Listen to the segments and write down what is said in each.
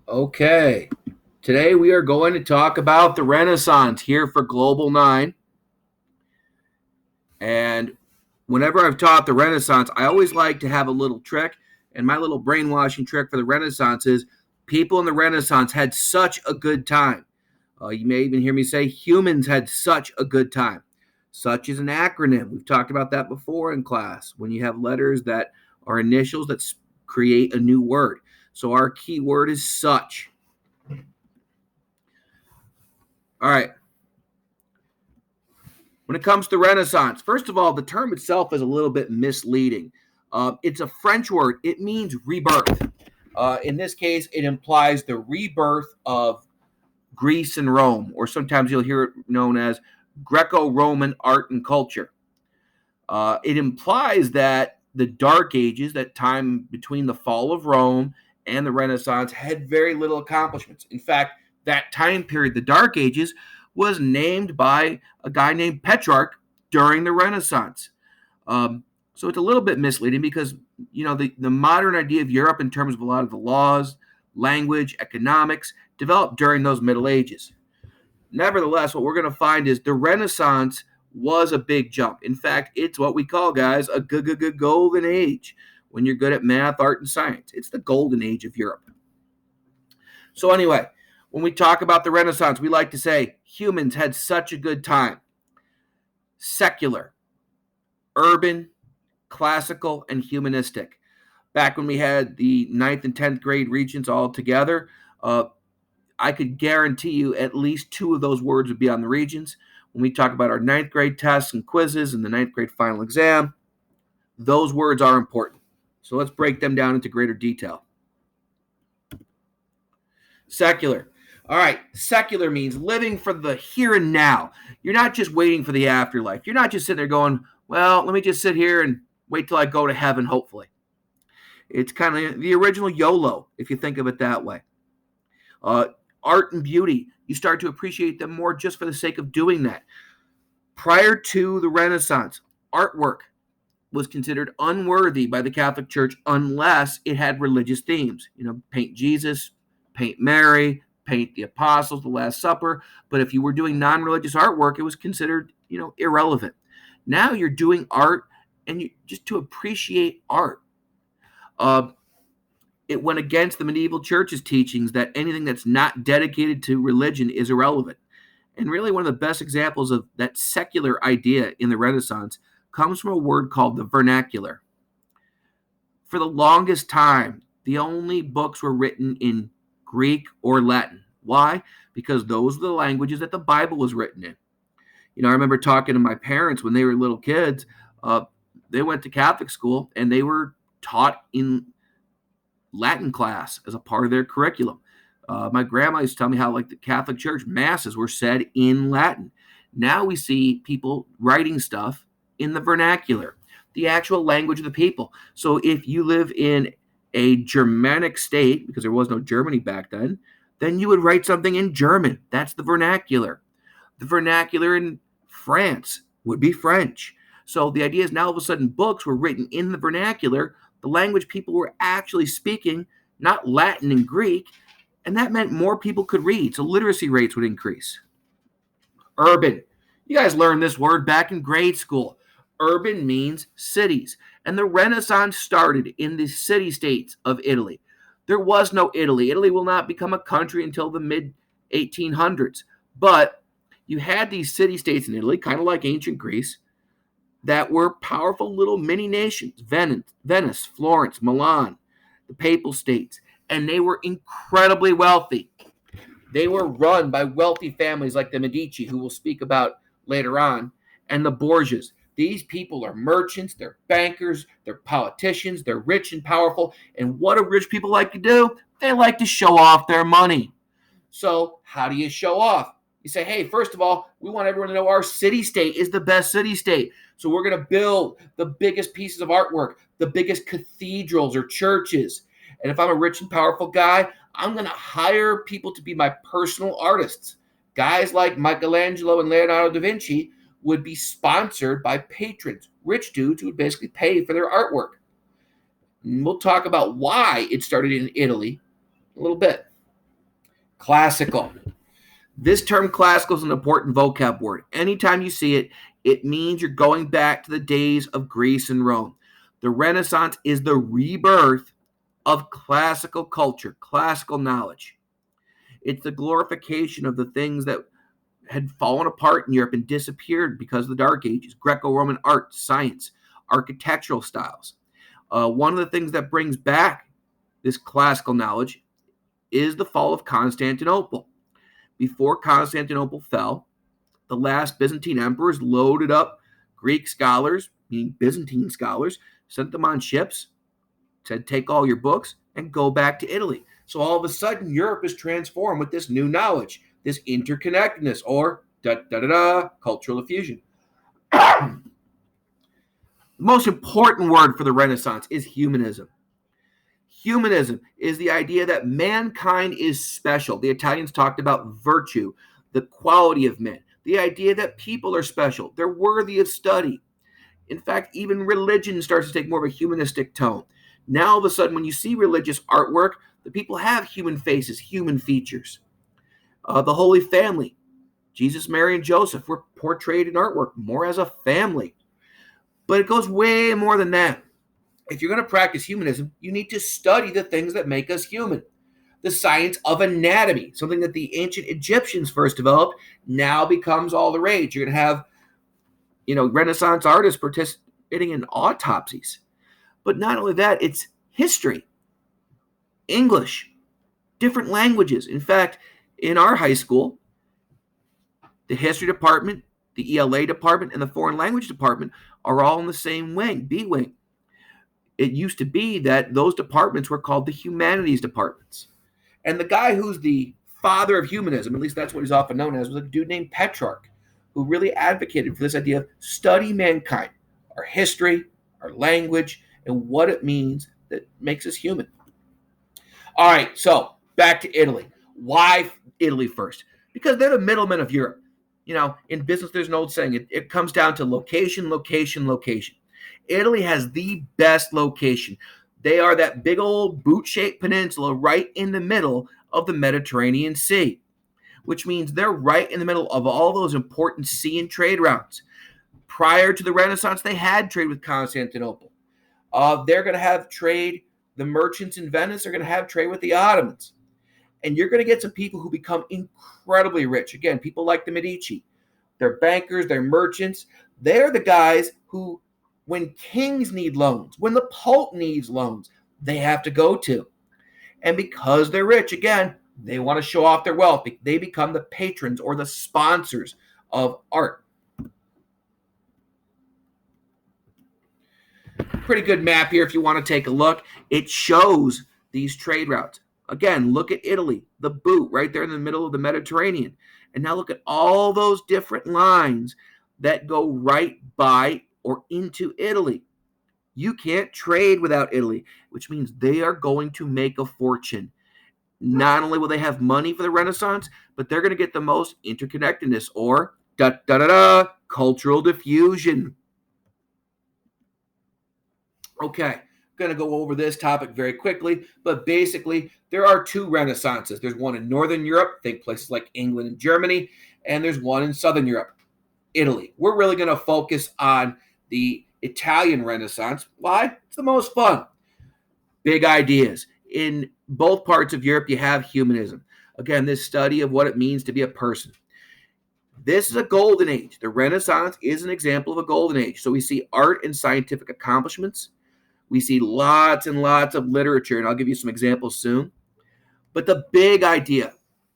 Okay. Today we are going to talk about the Renaissance here for Global 9. And whenever I've taught the Renaissance, I always like to have a little trick. And my little brainwashing trick for the Renaissance is people in the Renaissance had such a good time. You may even hear me say humans had such a good time. Such is an acronym. We've talked about that before in class when you have letters that are initials that create a new word. So our key word is such. All right. When it comes to Renaissance, first of all, the term itself is a little bit misleading. It's a French word. It means rebirth. In this case, it implies the rebirth of Greece and Rome, or sometimes you'll hear it known as Greco-Roman art and culture. It implies that the Dark Ages, that time between the fall of Rome and the Renaissance, had very little accomplishments. In fact, that time period, the Dark Ages, was named by a guy named Petrarch during the Renaissance. So it's a little bit misleading because, the modern idea of Europe in terms of a lot of the laws, language, economics, developed during those Middle Ages. Nevertheless, what we're going to find is the Renaissance was a big jump. In fact, it's what we call, guys, a golden age. When you're good at math, art, and science, it's the golden age of Europe. So anyway, when we talk about the Renaissance, we like to say humans had such a good time. Secular, urban, classical, and humanistic. Back when we had the 9th and 10th grade regents all together, I could guarantee you at least two of those words would be on the regents. When we talk about our 9th grade tests and quizzes and the 9th grade final exam, those words are important. So let's break them down into greater detail. Secular. All right, secular means living for the here and now. You're not just waiting for the afterlife. You're not just sitting there going, well, let me just sit here and wait till I go to heaven, hopefully. It's kind of the original YOLO, if you think of it that way. Art and beauty, you start to appreciate them more just for the sake of doing that. Prior to the Renaissance, artwork was considered unworthy by the Catholic Church unless it had religious themes. Paint Jesus, paint Mary, paint the apostles, the Last Supper. But if you were doing non-religious artwork, it was considered, irrelevant. Now you're doing art and just to appreciate art. It went against the medieval church's teachings that anything that's not dedicated to religion is irrelevant. And really, one of the best examples of that secular idea in the Renaissance comes from a word called the vernacular. For the longest time, the only books were written in Greek or Latin. Why? Because those were the languages that the Bible was written in. I remember talking to my parents when they were little kids. They went to Catholic school and they were taught in Latin class as a part of their curriculum. My grandma used to tell me how, like, the Catholic Church masses were said in Latin. Now we see people writing stuff in the vernacular, the actual language of the people. So if you live in a Germanic state, because there was no Germany back then you would write something in German. That's the vernacular. The vernacular in France would be French. So the idea is now all of a sudden books were written in the vernacular, the language people were actually speaking, not Latin and Greek, and that meant more people could read, so literacy rates would increase. Urban. You guys learned this word back in grade school. Urban means cities, and the Renaissance started in the city-states of Italy. There was no Italy. Italy will not become a country until the mid-1800s, but you had these city-states in Italy, kind of like ancient Greece, that were powerful little mini nations. Venice, Florence, Milan, the Papal States, and they were incredibly wealthy. They were run by wealthy families like the Medici, who we'll speak about later on, and the Borgias. These people are merchants, they're bankers, they're politicians, they're rich and powerful. And what do rich people like to do? They like to show off their money. So how do you show off? You say, hey, first of all, we want everyone to know our city-state is the best city-state. So we're going to build the biggest pieces of artwork, the biggest cathedrals or churches. And if I'm a rich and powerful guy, I'm going to hire people to be my personal artists. Guys like Michelangelo and Leonardo da Vinci would be sponsored by patrons, rich dudes who would basically pay for their artwork. And we'll talk about why it started in Italy a little bit. Classical. This term classical is an important vocab word. Anytime you see it, it means you're going back to the days of Greece and Rome. The Renaissance is the rebirth of classical culture, classical knowledge. It's the glorification of the things that had fallen apart in Europe and disappeared because of the Dark Ages: Greco-Roman art, science, architectural styles. One of the things that brings back this classical knowledge is the fall of Constantinople. Before Constantinople fell, the last Byzantine emperors loaded up Greek scholars, meaning Byzantine scholars, sent them on ships, said, take all your books and go back to Italy. So all of a sudden, Europe is transformed with this new knowledge, this interconnectedness, or cultural diffusion. The most important word for the Renaissance is humanism. Humanism is the idea that mankind is special. The Italians talked about virtue, the quality of men, the idea that people are special, they're worthy of study. In fact, even religion starts to take more of a humanistic tone. Now, all of a sudden, when you see religious artwork, the people have human faces, human features. The Holy Family, Jesus, Mary, and Joseph, were portrayed in artwork more as a family. But it goes way more than that. If you're going to practice humanism, you need to study the things that make us human. The science of anatomy, something that the ancient Egyptians first developed, now becomes all the rage. You're going to have, Renaissance artists participating in autopsies. But not only that, it's history, English, different languages. In fact, in our high school, the history department, the ELA department, and the foreign language department are all in the same wing, B wing. It used to be that those departments were called the humanities departments. And the guy who's the father of humanism, at least that's what he's often known as, was a dude named Petrarch, who really advocated for this idea of study mankind, our history, our language, and what it means that makes us human. All right, so back to Italy. Why Italy first? Because they're the middlemen of Europe. In business, there's an old saying, it comes down to location, location, location. Italy has the best location. They are that big old boot-shaped peninsula right in the middle of the Mediterranean Sea, which means they're right in the middle of all those important sea and trade routes. Prior to the Renaissance, they had trade with Constantinople. They're going to have trade. The merchants in Venice are going to have trade with the Ottomans. And you're going to get some people who become incredibly rich. Again, people like the Medici. They're bankers, they're merchants. They're the guys who, when kings need loans, when the Pope needs loans, they have to go to. And because they're rich, again, they want to show off their wealth. They become the patrons or the sponsors of art. Pretty good map here if you want to take a look. It shows these trade routes. Again, look at Italy, the boot right there in the middle of the Mediterranean. And now look at all those different lines that go right by or into Italy. You can't trade without Italy, which means they are going to make a fortune. Not only will they have money for the Renaissance, but they're going to get the most interconnectedness, or cultural diffusion. Okay, I'm going to go over this topic very quickly, but basically there are two Renaissances. There's one in Northern Europe, think places like England and Germany, and there's one in Southern Europe, Italy. We're really going to focus on the Italian Renaissance. Why? It's the most fun. Big ideas. In both parts of Europe, you have humanism. Again, this study of what it means to be a person. This is a golden age. The Renaissance is an example of a golden age. So we see art and scientific accomplishments. We see lots and lots of literature, and I'll give you some examples soon. But the big idea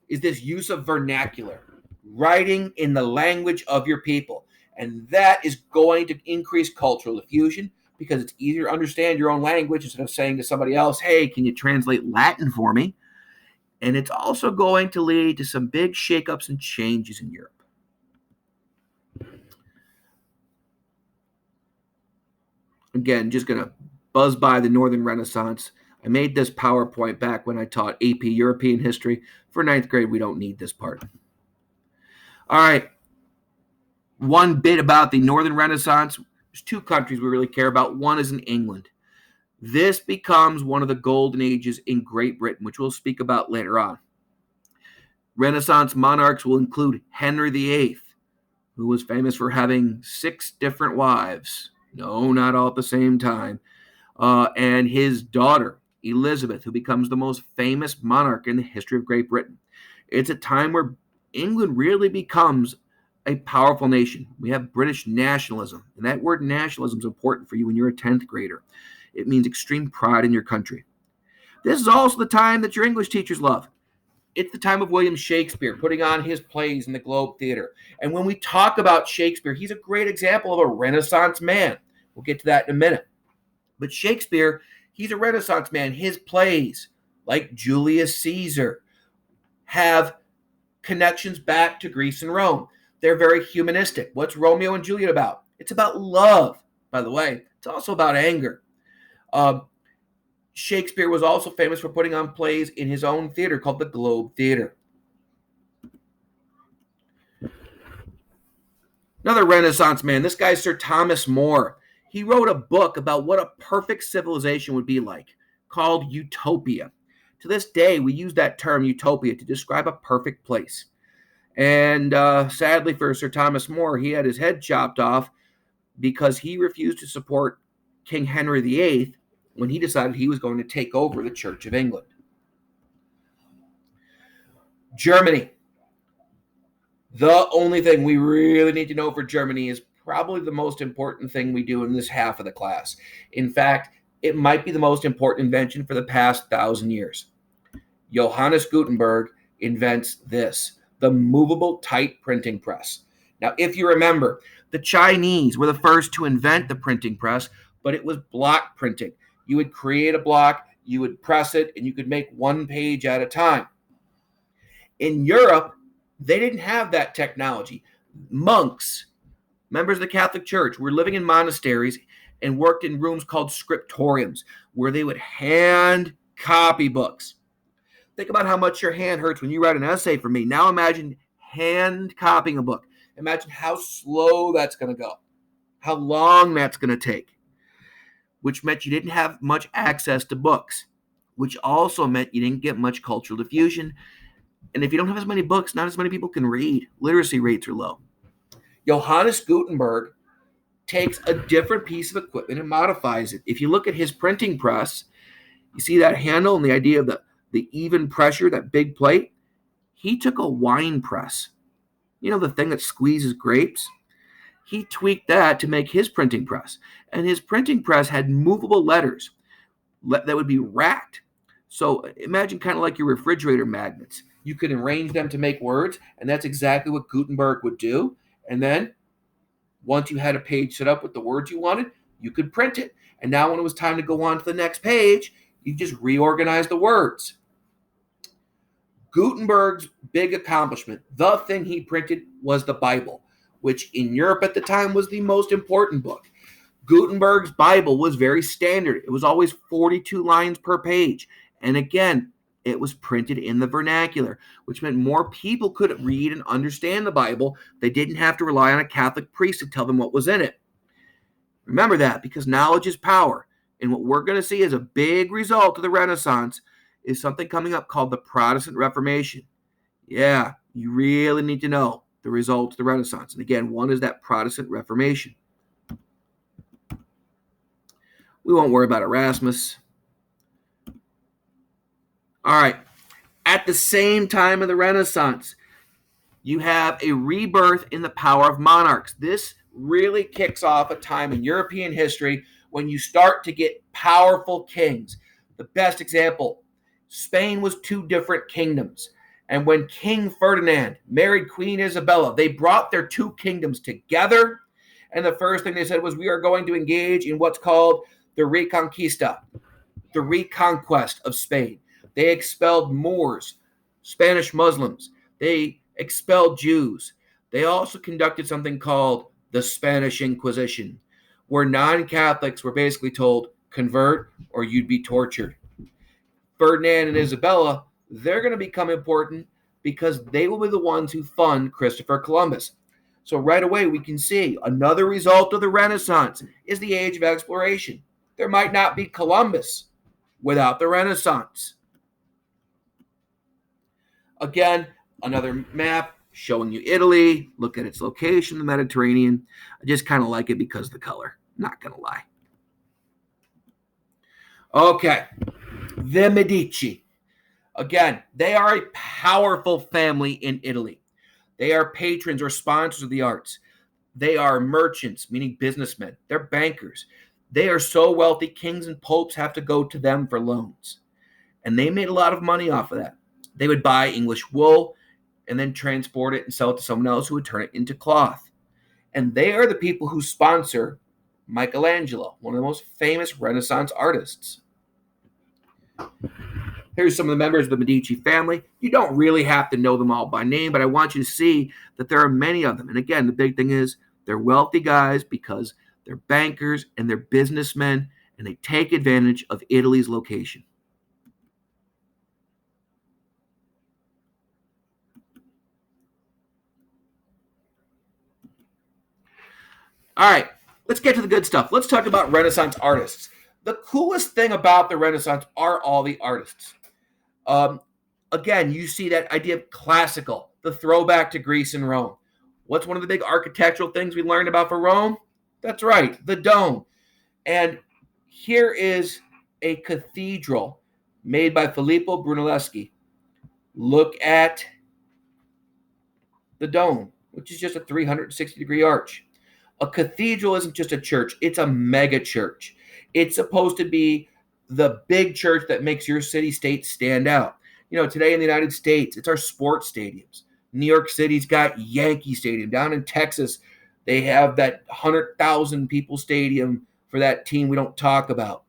is this use of vernacular, writing in the language of your people. And that is going to increase cultural diffusion because it's easier to understand your own language instead of saying to somebody else, hey, can you translate Latin for me? And it's also going to lead to some big shakeups and changes in Europe. Again, just going to buzz by the Northern Renaissance. I made this PowerPoint back when I taught AP European history. For 9th grade, we don't need this part. All right. One bit about the Northern Renaissance. There's two countries we really care about. One is in England. This becomes one of the golden ages in Great Britain, which we'll speak about later on. Renaissance monarchs will include Henry VIII, who was famous for having 6 different wives. No, not all at the same time. And his daughter, Elizabeth, who becomes the most famous monarch in the history of Great Britain. It's a time where England really becomes a powerful nation. We have British nationalism, and that word nationalism is important for you when you're a 10th grader. It means extreme pride in your country. This is also the time that your English teachers love. It's the time of William Shakespeare putting on his plays in the Globe Theater. And when we talk about Shakespeare, he's a great example of a Renaissance man. We'll get to that in a minute. But Shakespeare, he's a Renaissance man. His plays, like Julius Caesar, have connections back to Greece and Rome. They're very humanistic. What's Romeo and Juliet about? It's about love, by the way. It's also about anger. Shakespeare was also famous for putting on plays in his own theater called the Globe Theater. Another Renaissance man, this guy's Sir Thomas More. He wrote a book about what a perfect civilization would be like, called Utopia. To this day, we use that term utopia to describe a perfect place. And sadly for Sir Thomas More, he had his head chopped off because he refused to support King Henry VIII when he decided he was going to take over the Church of England. Germany. The only thing we really need to know for Germany is probably the most important thing we do in this half of the class. In fact, it might be the most important invention for the past 1,000 years. Johannes Gutenberg invents this, the movable type printing press. Now, if you remember, the Chinese were the first to invent the printing press, but it was block printing. You would create a block, you would press it, and you could make one page at a time. In Europe, they didn't have that technology. Monks, members of the Catholic Church, were living in monasteries and worked in rooms called scriptoriums, where they would hand copy books. Think about how much your hand hurts when you write an essay for me. Now imagine hand copying a book. Imagine how slow that's going to go, how long that's going to take, which meant you didn't have much access to books, which also meant you didn't get much cultural diffusion. And if you don't have as many books, not as many people can read. Literacy rates are low. Johannes Gutenberg takes a different piece of equipment and modifies it. If you look at his printing press, you see that handle and the idea of the even pressure, that big plate. He took a wine press. You know, the thing that squeezes grapes? He tweaked that to make his printing press. And his printing press had movable letters that would be racked. So imagine kind of like your refrigerator magnets. You could arrange them to make words, and that's exactly what Gutenberg would do. And then once you had a page set up with the words you wanted, you could print it. And now when it was time to go on to the next page, you just reorganize the words. Gutenberg's big accomplishment, the thing he printed, was the Bible, which in Europe at the time was the most important book. Gutenberg's Bible was very standard. It was always 42 lines per page. And again, it was printed in the vernacular, which meant more people could read and understand the Bible. They didn't have to rely on a Catholic priest to tell them what was in it. Remember that, because knowledge is power. And what we're going to see as a big result of the Renaissance is something coming up called the Protestant Reformation. Yeah, you really need to know the results of the Renaissance. And again, one is that Protestant Reformation. We won't worry about Erasmus. All right. At the same time of the Renaissance, you have a rebirth in the power of monarchs. This really kicks off a time in European history when you start to get powerful kings. The best example, Spain was 2 different kingdoms. And when King Ferdinand married Queen Isabella, they brought their 2 kingdoms together. And the first thing they said was, we are going to engage in what's called the Reconquista, the reconquest of Spain. They expelled Moors, Spanish Muslims. They expelled Jews. They also conducted something called the Spanish Inquisition, where non-Catholics were basically told, convert or you'd be tortured. Ferdinand and Isabella, they're going to become important because they will be the ones who fund Christopher Columbus. So right away we can see another result of the Renaissance is the age of exploration. There might not be Columbus without the Renaissance. Again, Another map showing you Italy. Look at its location, the Mediterranean. I just kind of like it because of the color. Not going to lie. Okay. The Medici. Again, they are a powerful family in Italy. They are patrons or sponsors of the arts. They are merchants, meaning businessmen. They're bankers. They are so wealthy, kings and popes have to go to them for loans. And they made a lot of money off of that. They would buy English wool and then transport it and sell it to someone else who would turn it into cloth. And they are the people who sponsor Michelangelo, one of the most famous Renaissance artists. Here's some of the members of the Medici family. You don't really have to know them all by name, but I want you to see that there are many of them. And again, the big thing is they're wealthy guys because they're bankers and they're businessmen, and they take advantage of Italy's location. All right, let's get to the good stuff. Let's talk about Renaissance artists. The coolest thing about the Renaissance are all the artists. Again, you see that idea of classical, the throwback to Greece and Rome. What's one of the big architectural things we learned about for Rome? That's right, the dome. And here is a cathedral made by Filippo Brunelleschi. Look at the dome, which is just a 360-degree arch. A cathedral isn't just a church, it's a mega church. It's supposed to be the big church that makes your city-state stand out. You know, today in the United States, it's our sports stadiums. New York City's got Yankee Stadium. Down in Texas, they have that 100,000 people stadium for that team we don't talk about.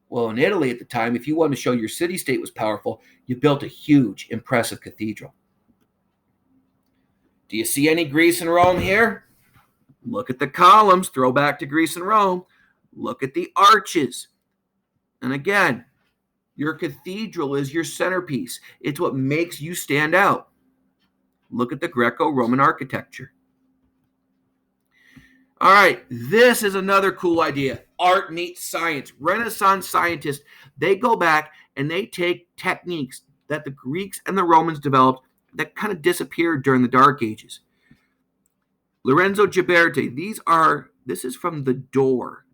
Well, in Italy at the time, if you wanted to show your city-state was powerful, you built a huge, impressive cathedral. Do you see any Greece and Rome here? Look at the columns, throwback to Greece and Rome. Look at the arches. And again, your cathedral is your centerpiece. It's what makes you stand out. Look at the Greco-Roman architecture. All right, this is another cool idea. Art meets science. Renaissance scientists, they go back and they take techniques that the Greeks and the Romans developed that kind of disappeared during the Dark Ages. Lorenzo Ghiberti, this is from the door,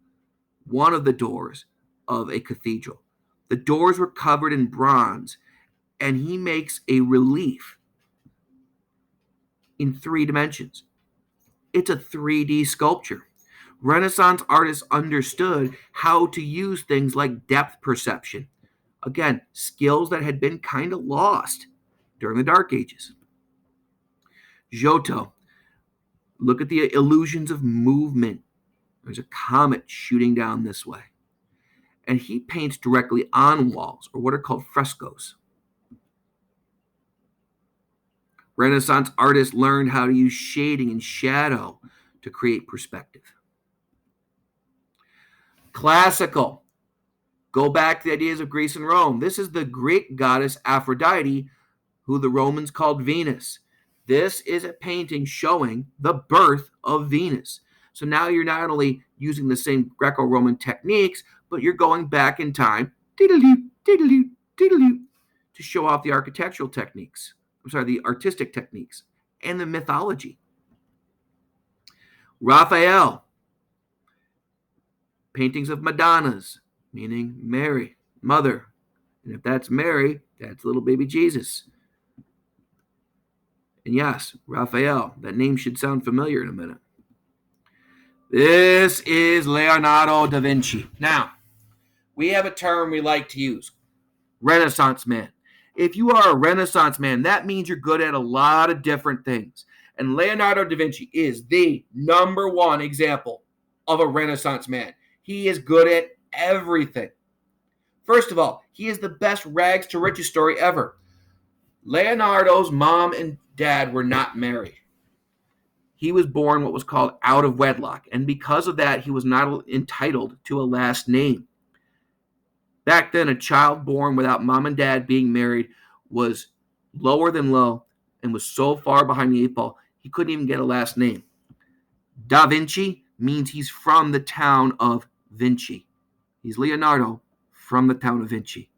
one of the doors of a cathedral. The doors were covered in bronze, and he makes a relief in 3 dimensions. It's a 3D sculpture. Renaissance artists understood how to use things like depth perception. Again, skills that had been kind of lost during the Dark Ages. Giotto, look at the illusions of movement. There's a comet shooting down this way. And he paints directly on walls, or what are called frescoes. Renaissance artists learned how to use shading and shadow to create perspective. Classical. Go back to the ideas of Greece and Rome. This is the Greek goddess Aphrodite, who the Romans called Venus. This is a painting showing the birth of Venus. So now you're not only using the same Greco-Roman techniques, but you're going back in time to show off the architectural techniques. The artistic techniques and the mythology. Raphael, paintings of Madonnas, meaning Mary, mother. And if that's Mary, that's little baby Jesus. And yes, Raphael, that name should sound familiar in a minute. This is Leonardo da Vinci. Now, we have a term we like to use, Renaissance man. If you are a Renaissance man, that means you're good at a lot of different things. And Leonardo da Vinci is the number one example of a Renaissance man. He is good at everything. First of all, he is the best rags to riches story ever. Leonardo's mom and dad were not married. He was born what was called out of wedlock, and because of that, he was not entitled to a last name. Back then, a child born without mom and dad being married was lower than low and was so far behind the 8 ball, he couldn't even get a last name. Da Vinci means he's from the town of Vinci. He's Leonardo from the town of Vinci.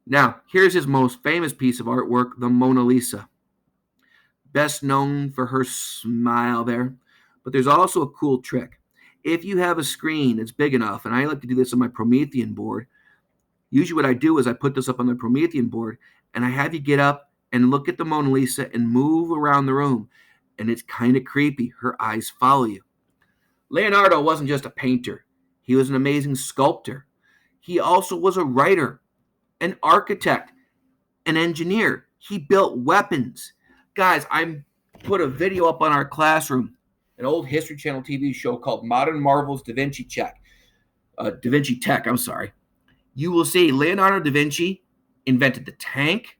Now, here's his most famous piece of artwork, the Mona Lisa. Best known for her smile there. But there's also a cool trick. If you have a screen that's big enough, and I like to do this on my Promethean board, usually what I do is I put this up on the Promethean board and I have you get up and look at the Mona Lisa and move around the room. And it's kind of creepy. Her eyes follow you. Leonardo wasn't just a painter, he was an amazing sculptor. He also was a writer, an architect, an engineer. He built weapons. Guys, I put a video up on our classroom, an old History Channel TV show called Modern Marvels Da Vinci Tech. I'm sorry. You will see Leonardo da Vinci invented the tank,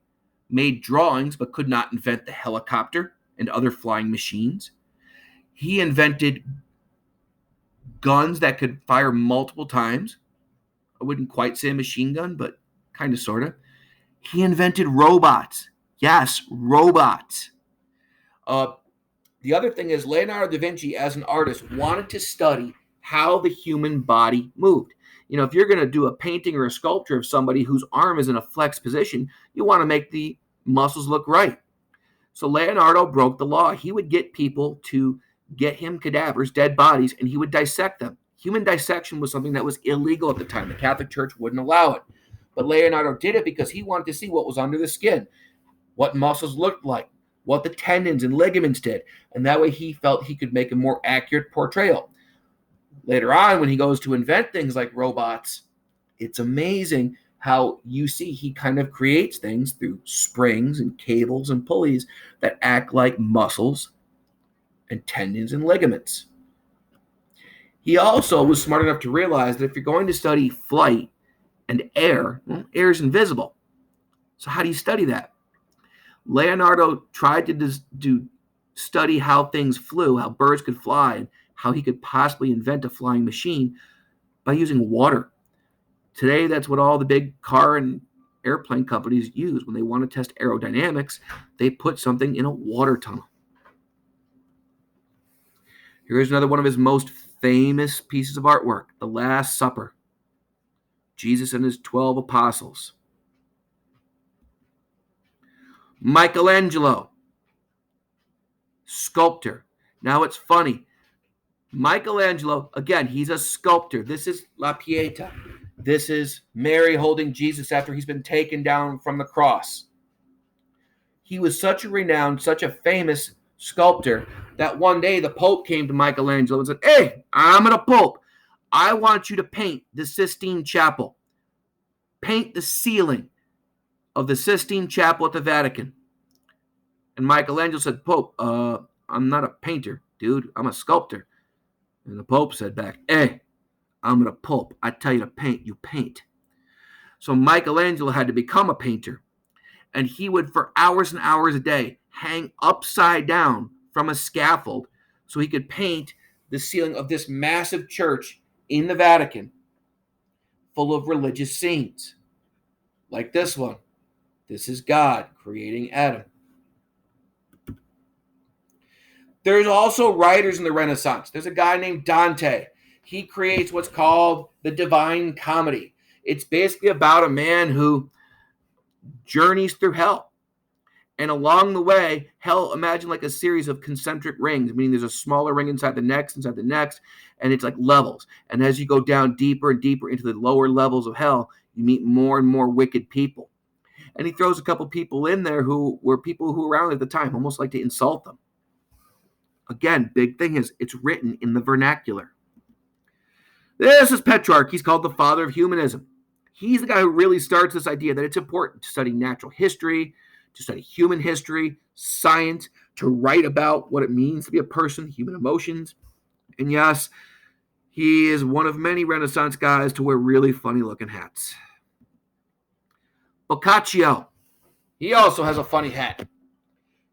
made drawings, but could not invent the helicopter and other flying machines. He invented guns that could fire multiple times. I wouldn't quite say a machine gun, but kind of, sort of. He invented robots. Yes, robots. The other thing is Leonardo da Vinci, as an artist, wanted to study how the human body moved. If you're going to do a painting or a sculpture of somebody whose arm is in a flexed position, you want to make the muscles look right. So Leonardo broke the law. He would get people to get him cadavers, dead bodies, and he would dissect them. Human dissection was something that was illegal at the time. The Catholic Church wouldn't allow it. But Leonardo did it because he wanted to see what was under the skin, what muscles looked like, what the tendons and ligaments did. And that way he felt he could make a more accurate portrayal. Later on, when he goes to invent things like robots, it's amazing how you see he kind of creates things through springs and cables and pulleys that act like muscles and tendons and ligaments. He also was smart enough to realize that if you're going to study flight and air, well, air is invisible. So how do you study that? Leonardo tried to study how things flew, how birds could fly, and how he could possibly invent a flying machine by using water. Today, that's what all the big car and airplane companies use. When they want to test aerodynamics, they put something in a water tunnel. Here's another one of his most famous pieces of artwork, The Last Supper. Jesus and his 12 apostles. Michelangelo, sculptor. Now it's funny. Michelangelo, again, he's a sculptor. This is La Pieta. This is Mary holding Jesus after he's been taken down from the cross. He was such a renowned, such a famous sculptor that one day the Pope came to Michelangelo and said, "Hey, I'm the Pope. I want you to paint the Sistine Chapel. Paint the ceiling of the Sistine Chapel at the Vatican." And Michelangelo said, "Pope, I'm not a painter, dude. I'm a sculptor." And the Pope said back, "Hey, I'm the Pope. I tell you to paint, you paint." So Michelangelo had to become a painter. And he would, for hours and hours a day, hang upside down from a scaffold so he could paint the ceiling of this massive church in the Vatican full of religious scenes. Like this one. This is God creating Adam. There's also writers in the Renaissance. There's a guy named Dante. He creates what's called the Divine Comedy. It's basically about a man who journeys through hell. And along the way, hell, imagine like a series of concentric rings, meaning there's a smaller ring inside the next, and it's like levels. And as you go down deeper and deeper into the lower levels of hell, you meet more and more wicked people. And he throws a couple people in there who were people who were around at the time, almost like to insult them. Again, big thing is it's written in the vernacular. This is Petrarch. He's called the father of humanism. He's the guy who really starts this idea that it's important to study natural history, to study human history, science, to write about what it means to be a person, human emotions. And yes, he is one of many Renaissance guys to wear really funny-looking hats. Boccaccio. He also has a funny hat.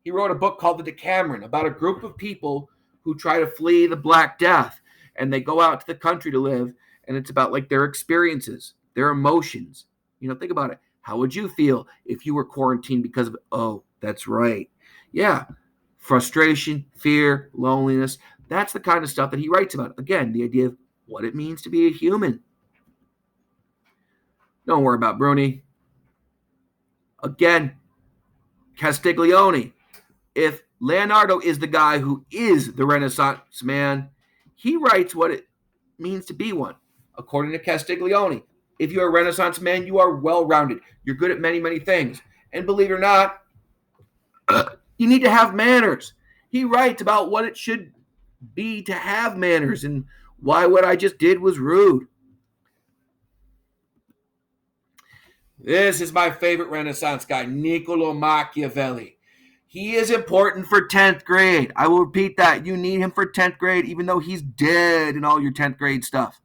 He wrote a book called The Decameron about a group of people who try to flee the Black Death, and they go out to the country to live, and it's about like their experiences, their emotions. Think about it. How would you feel if you were quarantined because of, oh, that's right. Yeah, frustration, fear, loneliness. That's the kind of stuff that he writes about. Again, the idea of what it means to be a human. Don't worry about Bruni. Again, Castiglione. If Leonardo is the guy who is the Renaissance man, he writes what it means to be one. According to Castiglione, if you're a Renaissance man, you are well-rounded. You're good at many, many things. And believe it or not, you need to have manners. He writes about what it should be to have manners and why what I just did was rude. This is my favorite Renaissance guy, Niccolo Machiavelli. He is important for 10th grade. I will repeat that. You need him for 10th grade, even though he's dead in all your 10th grade stuff.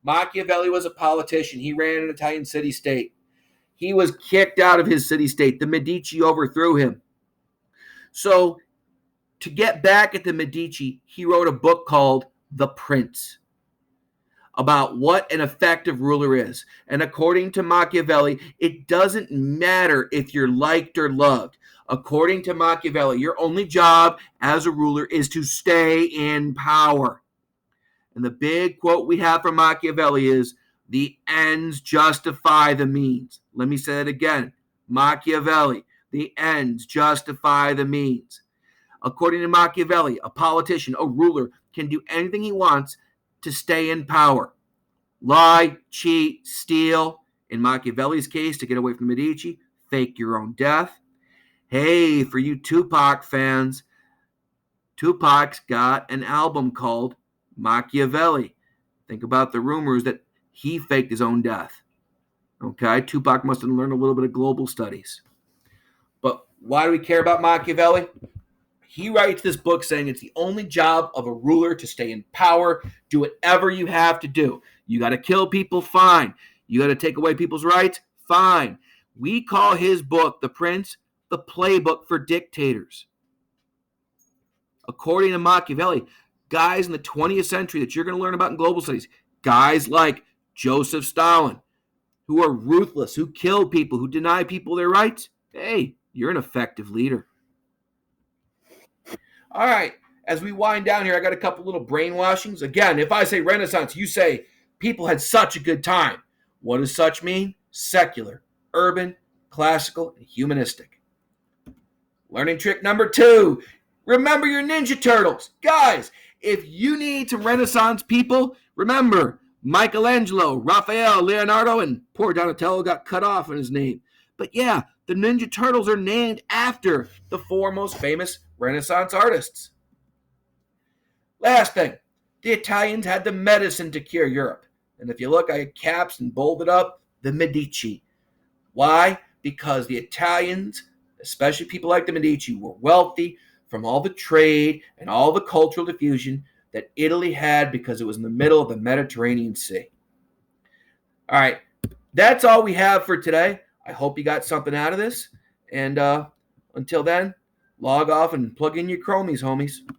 Machiavelli was a politician. He ran an Italian city-state. He was kicked out of his city-state. The Medici overthrew him. So, to get back at the Medici, he wrote a book called The Prince, about what an effective ruler is. And according to Machiavelli, it doesn't matter if you're liked or loved. According to Machiavelli, your only job as a ruler is to stay in power. And the big quote we have from Machiavelli is, the ends justify the means. Let me say it again. Machiavelli, the ends justify the means. According to Machiavelli, a politician, a ruler, can do anything he wants to stay in power. Lie, cheat, steal. In Machiavelli's case, to get away from Medici, fake your own death. Hey, for you Tupac fans, Tupac's got an album called Machiavelli. Think about the rumors that he faked his own death. Okay, Tupac must have learned a little bit of global studies. But why do we care about Machiavelli? He writes this book saying it's the only job of a ruler to stay in power, do whatever you have to do. You got to kill people, fine. You got to take away people's rights, fine. We call his book, The Prince, the playbook for dictators. According to Machiavelli, guys in the 20th century that you're going to learn about in global studies, guys like Joseph Stalin, who are ruthless, who kill people, who deny people their rights, hey, you're an effective leader. All right, as we wind down here, I got a couple little brainwashings. Again, if I say Renaissance, you say people had such a good time. What does such mean? Secular, urban, classical, and humanistic. Learning trick number 2, remember your Ninja Turtles. Guys, if you need some Renaissance people, remember Michelangelo, Raphael, Leonardo, and poor Donatello got cut off in his name. But yeah, the Ninja Turtles are named after the 4 most famous Renaissance artists. Last thing, the Italians had the medicine to cure Europe. And if you look, I had caps and bolded up the Medici. Why? Because the Italians, especially people like the Medici, were wealthy from all the trade and all the cultural diffusion that Italy had because it was in the middle of the Mediterranean Sea. All right, that's all we have for today. I hope you got something out of this. And until then, log off and plug in your chromies, homies.